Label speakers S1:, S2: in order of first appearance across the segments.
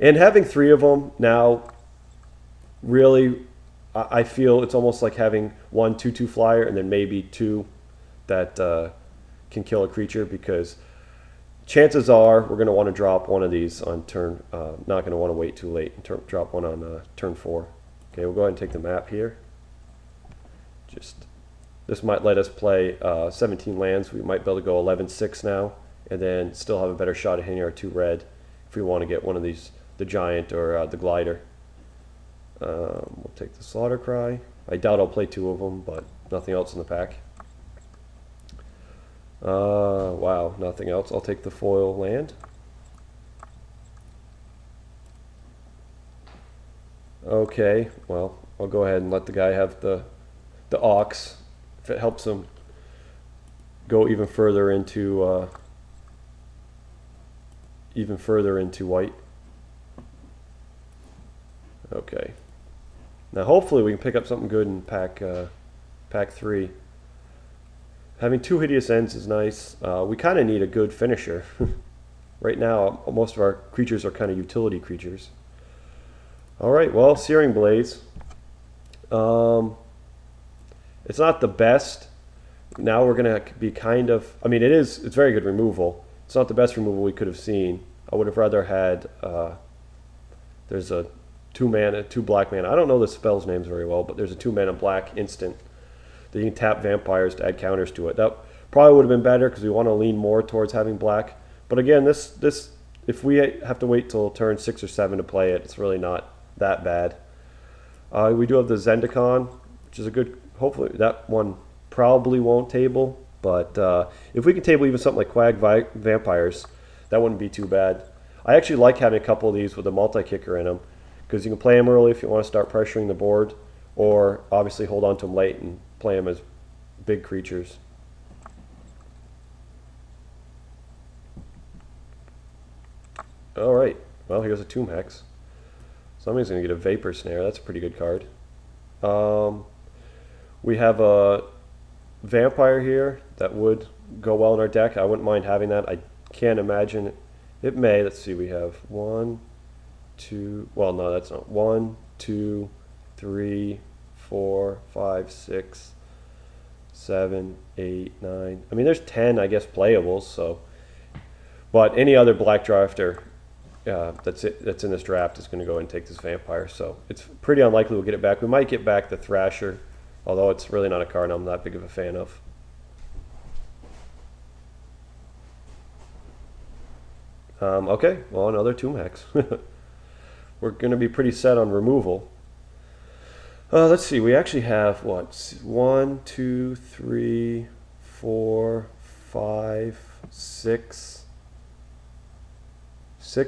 S1: And having three of them now, really, I feel it's almost like having one 2/2 flyer and then maybe two that can kill a creature, because chances are we're going to want to drop one of these on turn, not going to want to wait too late and drop one on turn 4. Okay, we'll go ahead and take the map here. This might let us play 17 lands. We might be able to go 11-6 now, and then still have a better shot at hitting our 2 red if we want to get one of these, the giant or the glider. We'll take the Slaughter Cry. I doubt I'll play 2 of them, but nothing else in the pack. Wow, nothing else. I'll take the foil land. Okay, well, I'll go ahead and let the guy have the Ox, if it helps him go even further into white. Okay. Now hopefully we can pick up something good in pack 3. Having 2 Hideous Ends is nice. We kind of need a good finisher. Right now, most of our creatures are kind of utility creatures. Alright, well, Searing Blaze. It's not the best. Now we're going to be kind of... I mean, it's very good removal. It's not the best removal we could have seen. I would have rather had... there's a 2 black mana. I don't know the spell's names very well, but there's a 2 mana black instant that you can tap vampires to add counters to it. That probably would have been better because we want to lean more towards having black. But again, this if we have to wait till turn 6 or 7 to play it, it's really not that bad. We do have the Zendikon, which is a good... Hopefully that one probably won't table, but if we can table even something like Quag Vampires, that wouldn't be too bad. I actually like having a couple of these with a multi-kicker in them, because you can play them early if you want to start pressuring the board, or obviously hold on to them late and play them as big creatures. Alright, well, here's a Tomb Hex. Somebody's going to get a Vapor Snare. That's a pretty good card. We have a Vampire here that would go well in our deck. I wouldn't mind having that. I can't imagine it may. Let's see, we have 1, 2, well, no, that's not 1, 2, 3, 4, 5, 6, 7, 8, 9. I mean, there's 10, I guess, playables. So, but any other black drafter that's in this draft is going to go and take this Vampire. So it's pretty unlikely we'll get it back. We might get back the Thrasher, although it's really not a card I'm not big of a fan of. Okay, well, another Tomb Hex. We're going to be pretty set on removal. Let's see, we actually have, what, 1, 2, 3, 4, 5, 6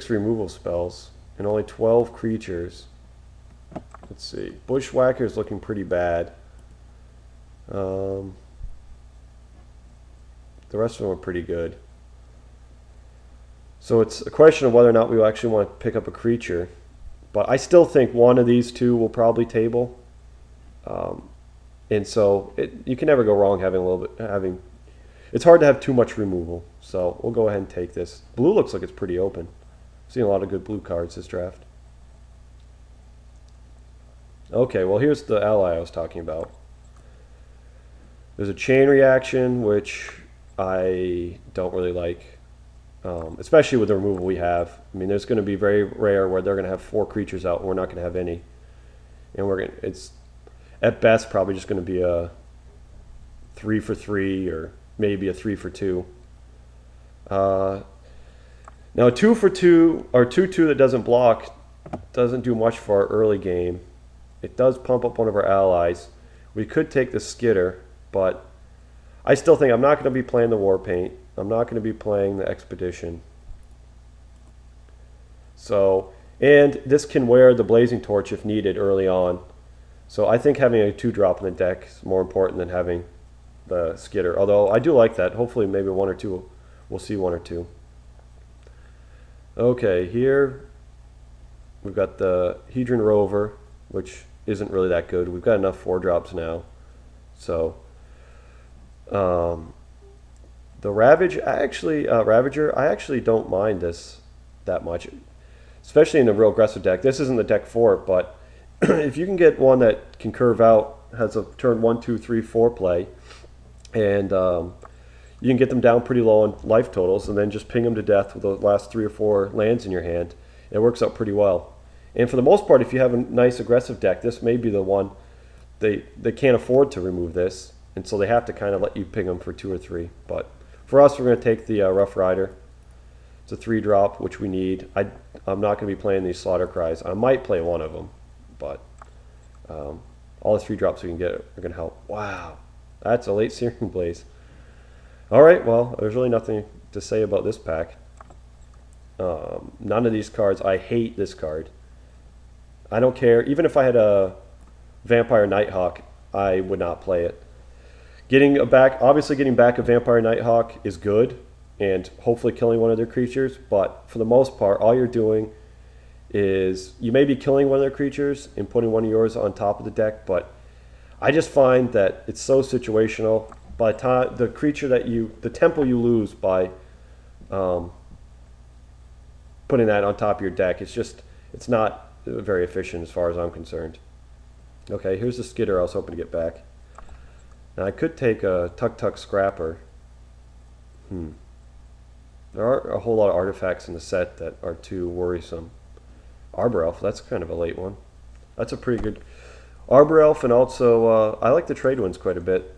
S1: removal spells, and only 12 creatures. Let's see, Bushwhacker is looking pretty bad. The rest of them are pretty good. So it's a question of whether or not we actually want to pick up a creature. But I still think one of these two will probably table. And so you can never go wrong having a little bit, it's hard to have too much removal. So we'll go ahead and take this. Blue looks like it's pretty open. I've seen a lot of good blue cards this draft. Okay, well, here's the ally I was talking about. There's a chain reaction, which I don't really like. Especially with the removal we have. I mean, there's going to be very rare where they're going to have 4 creatures out and we're not going to have any. And it's at best probably just going to be a 3 for 3 or maybe a 3 for 2. Now a 2 for 2 or 2/2 that doesn't block doesn't do much for our early game. It does pump up one of our allies. We could take the Skitter, but I still think I'm not going to be playing the War Paint. I'm not going to be playing the Expedition. So, and this can wear the Blazing Torch if needed early on. So I think having a 2-drop in the deck is more important than having the Skitter. Although I do like that. Hopefully maybe 1 or 2, we'll see 1 or 2. Okay, here we've got the Hedron Rover, which isn't really that good. We've got enough 4-drops now. So, the Ravager, I actually don't mind this that much. especially in a real aggressive deck. This isn't the deck for it, but if you can get one that can curve out, has a turn 1, 2, 3, 4 play, and you can get them down pretty low on life totals, and then just ping them to death with the last 3 or 4 lands in your hand, it works out pretty well. And for the most part, if you have a nice aggressive deck, this may be the one. They can't afford to remove this, and so they have to kind of let you ping them for 2 or 3. But for us, we're going to take the Rough Rider. It's a 3-drop, which we need. I'm not going to be playing these Slaughter Cries. I might play one of them, but all the 3-drops we can get are going to help. Wow, that's a late Searing Blaze. All right, well, there's really nothing to say about this pack. None of these cards. I hate this card. I don't care. Even if I had a Vampire Nighthawk, I would not play it. Obviously getting back a Vampire Nighthawk is good, and hopefully killing one of their creatures, but for the most part, all you're doing is you may be killing one of their creatures and putting one of yours on top of the deck, but I just find that it's so situational. By the time the tempo you lose by putting that on top of your deck, it's not very efficient as far as I'm concerned. Okay, here's the Skidder I was hoping to get back. Now I could take a Tuk Tuk Scrapper. There are a whole lot of artifacts in the set that are too worrisome. Arbor Elf, that's kind of a late one. That's a pretty good Arbor Elf, and also I like the Trade Winds quite a bit,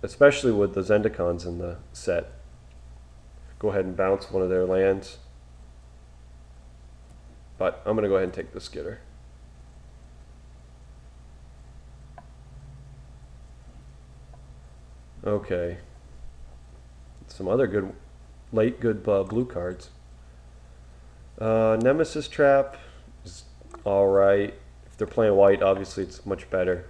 S1: especially with the Zendikons in the set. Go ahead and bounce one of their lands. But I'm going to go ahead and take the Skidder. Okay. Some other good, good blue cards. Nemesis Trap is alright. If they're playing white, obviously it's much better.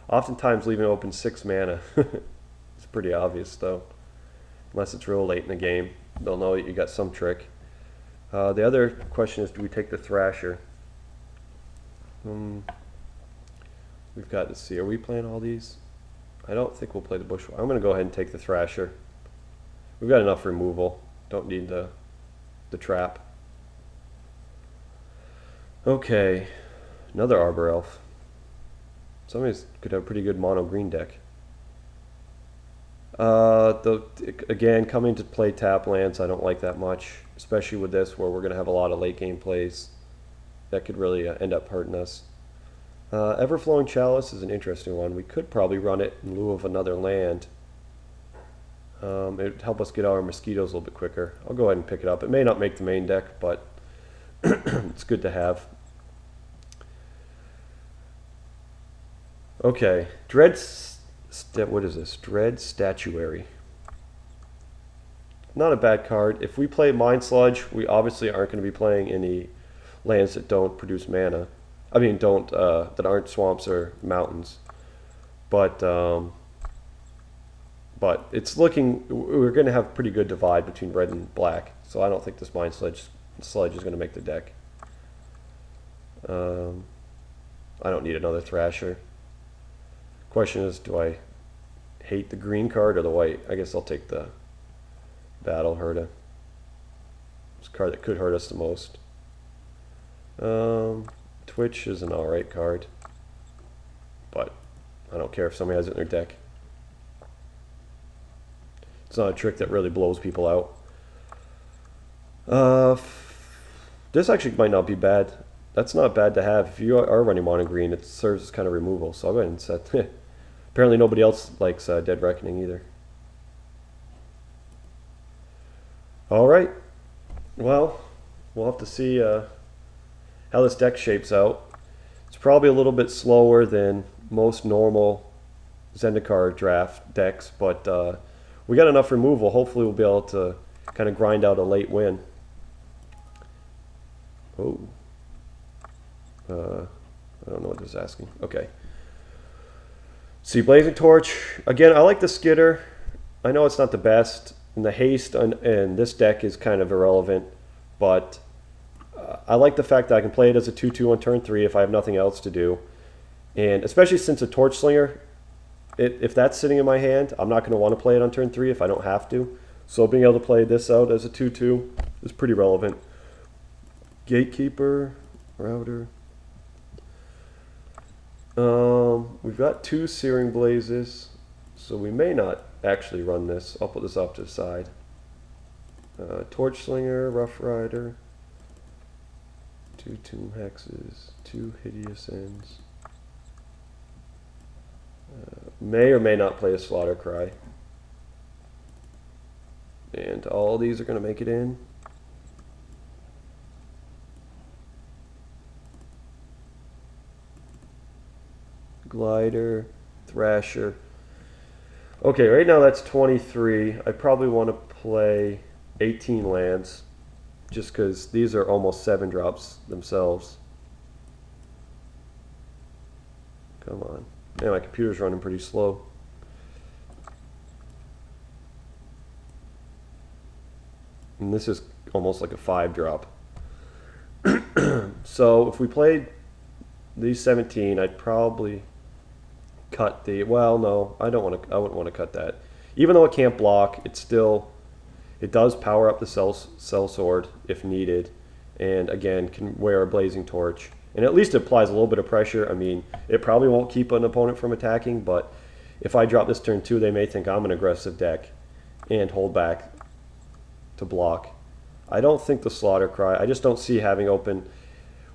S1: Oftentimes leaving open 6 mana. It's pretty obvious though. Unless it's real late in the game. They'll know that you got some trick. The other question is, do we take the Thrasher? We've got to see. Are we playing all these? I don't think we'll play the Bushwhacker. I'm going to go ahead and take the Thrasher. We've got enough removal. Don't need the trap. Okay. Another Arbor Elf. Somebody could have a pretty good mono green deck. Again, coming to play tap lands, I don't like that much, especially with this where we're going to have a lot of late game plays that could really end up hurting us. Everflowing Chalice is an interesting one. We could probably run it in lieu of another land. It would help us get our mosquitoes a little bit quicker. I'll go ahead and pick it up. It may not make the main deck, but it's good to have. Okay, what is this? Dread Statuary. Not a bad card. If we play Mind Sludge, we obviously aren't going to be playing any lands that don't produce mana. I mean, that aren't swamps or mountains. But it's looking, we're going to have a pretty good divide between red and black. So I don't think this Mind Sludge is going to make the deck. I don't need another Thrasher. Question is, do I hate the green card or the white? I guess I'll take the Battle Herda. It's a card that could hurt us the most. Twitch is an alright card, but I don't care if somebody has it in their deck. It's not a trick that really blows people out. This actually might not be bad. That's not bad to have. If you are running mono green, it serves as kind of removal, so I'll go ahead and set. Apparently nobody else likes Dead Reckoning either. Alright, well, we'll have to see how this deck shapes out. It's probably a little bit slower than most normal Zendikar draft decks, but we got enough removal. Hopefully we'll be able to kind of grind out a late win. Oh. I don't know what this is asking. Okay. See, Blazing Torch. Again, I like the Skidder. I know it's not the best. And the haste and this deck is kind of irrelevant. But I like the fact that I can play it as a 2/2 on turn 3 if I have nothing else to do. And especially since a Torch Slinger, if that's sitting in my hand, I'm not going to want to play it on turn 3 if I don't have to. So being able to play this out as a 2/2 is pretty relevant. Gatekeeper, Router. We've got 2 Searing Blazes, so we may not actually run this. I'll put this off to the side. Torch Slinger, Rough Rider, 2 Tomb Hexes, 2 Hideous Ends. May or may not play a Slaughter Cry. And all these are going to make it in. Glider, Thrasher. Okay, right now that's 23. I probably want to play 18 lands, just because these are almost 7 drops themselves. Come on. Man, my computer's running pretty slow. And this is almost like a 5 drop. So if we played these 17, I'd probably cut the, well, no, I wouldn't want to cut that. Even though it can't block, it does power up the cell sword if needed, and again can wear a blazing torch, and at least it applies a little bit of pressure. I mean, it probably won't keep an opponent from attacking, but if I drop this turn 2, they may think I'm an aggressive deck and hold back to block. I don't think the Slaughter Cry, I just don't see having open.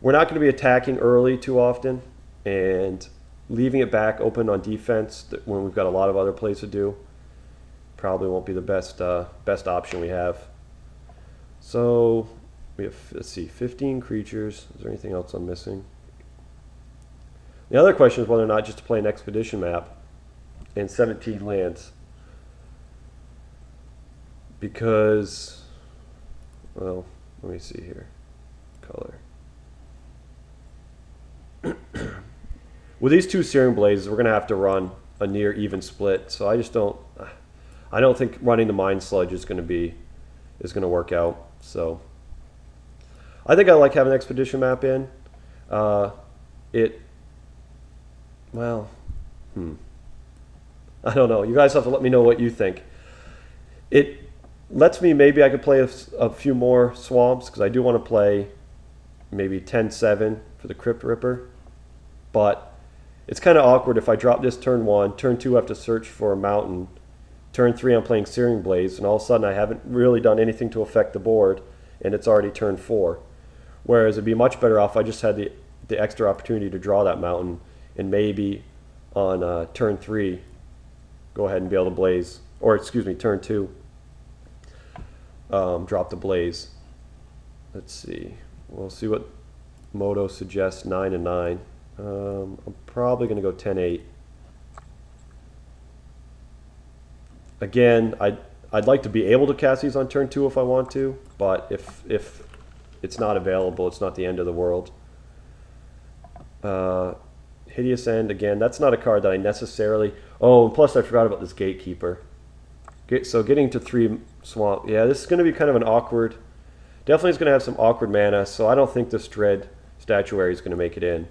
S1: We're not going to be attacking early too often, and leaving it back open on defense when we've got a lot of other plays to do probably won't be the best option we have. So we have, let's see, 15 creatures. Is there anything else I'm missing? The other question is whether or not just to play an expedition map and 17 lands, because, well, let me see here. Color. With these 2 Searing Blazes, we're going to have to run a near even split. So I don't think running the Mind Sludge is going to work out. So I think I like having Expedition map in. Well, I don't know. You guys have to let me know what you think. It lets me, maybe I could play a few more swamps, because I do want to play maybe 10-7 for the Crypt Ripper. But it's kind of awkward if I drop this turn 1, turn 2 I have to search for a mountain, turn 3 I'm playing Searing Blaze, and all of a sudden I haven't really done anything to affect the board, and it's already turn 4. Whereas it'd be much better off I just had the extra opportunity to draw that mountain, and maybe on turn 3 go ahead and be able to blaze, or excuse me, turn 2 drop the blaze. Let's see, we'll see what Moto suggests. 9 and 9. I'm probably going to go 10-8. Again, I'd like to be able to cast these on turn 2 if I want to, but if it's not available, it's not the end of the world. Hideous End, again, that's not a card that I necessarily... Oh, and plus I forgot about this Gatekeeper. So getting to 3 Swamp, yeah, this is going to be kind of an awkward... Definitely is going to have some awkward mana, so I don't think this Dread Statuary is going to make it in.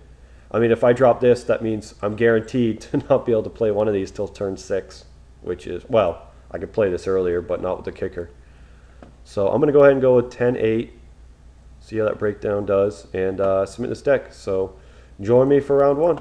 S1: I mean, if I drop this, that means I'm guaranteed to not be able to play one of these till turn 6, which is, well, I could play this earlier, but not with the kicker. So I'm going to go ahead and go with 10-8, see how that breakdown does, and submit this deck. So join me for round 1.